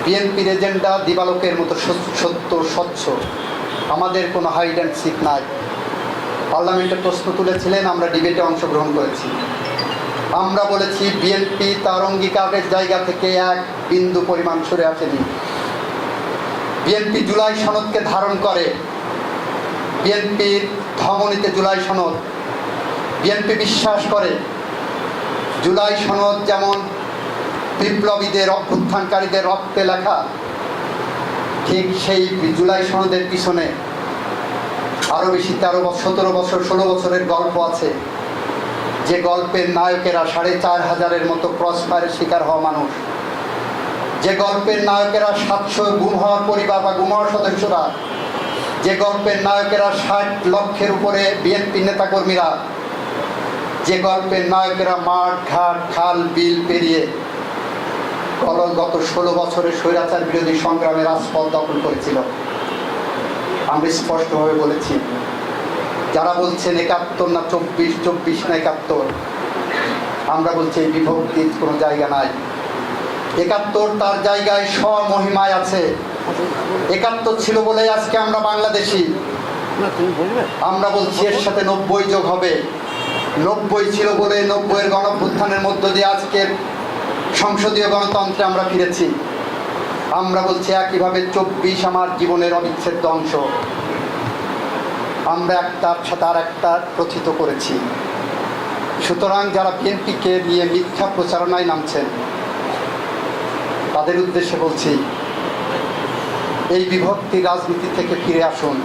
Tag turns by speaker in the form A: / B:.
A: বিএনপির এজেন্ডা দিবালোকের মতো সত্য স্বচ্ছ, আমাদের কোনো হাইড অ্যান্ড সিক নাই। পার্লামেন্টে প্রশ্ন তুলেছিলেন, আমরা ডিবেটে অংশগ্রহণ করেছি। আমরা বলেছি বিএনপি তার অঙ্গীকারের জায়গা থেকে এক বিন্দু পরিমাণ সরে আসেনি। বিএনপি জুলাই সনদকে ধারণ করে, বিএনপির ধমনীতে জুলাই সনদ। বিএনপি বিশ্বাস করে জুলাই সনদ যেমন বিপ্লবীদের অভ্যুত্থানকারীদের রক্তে লেখা, ঠিক সেই জুলাই সনদের পিছনে আরও বেশি 17 বছর 16 বছরের গল্প আছে, যে গল্পের নায়কেরা 4500-এর মতো ক্রস ফায়ারের শিকার হওয়া মানুষ, যে গল্পের নায়কেরা 700 গুম হওয়ার পরিবার বা গুম হওয়ার সদস্যরা, যে গল্পের নায়কেরা 60 লক্ষের উপরে বিএনপি নেতাকর্মীরা, যে গল্পের নায়কেরা মাঠ ঘাট খাল বিল পেরিয়ে গত 16 বছরের স্বৈরাচার বিরোধী সংগ্রামের রাজপথ দখল করেছিল। আমরা স্পষ্টভাবে বলেছি, যারা বলছেন 71 না 24 না 71, আমরা বলছি এই বিভক্তির কোনো জায়গা নাই। 71 তার জায়গায় স্বমহিমায় আছে। 71 ছিল বলে আজকে আমরা বাংলাদেশি। আমরা বলছি এর সাথে 90 যোগ হবে। 90 ছিল বলে 90-এর গণঅভ্যুত্থানের মধ্য দিয়ে আজকে সংসদীয় গণতন্ত্রে আমরা ফিরেছি। আমরা বলছি একইভাবে 24 আমার জীবনের অবিচ্ছেদ্য অংশ। আমরা একটার সাথে আর একটা প্রথিত করেছি। সুতরাং যারা বিএনপিকে নিয়ে মিথ্যা প্রচারণায় নামছেন, তাদের উদ্দেশ্যে বলছি, এই বিভক্তি রাজনীতি থেকে ফিরে আসুন।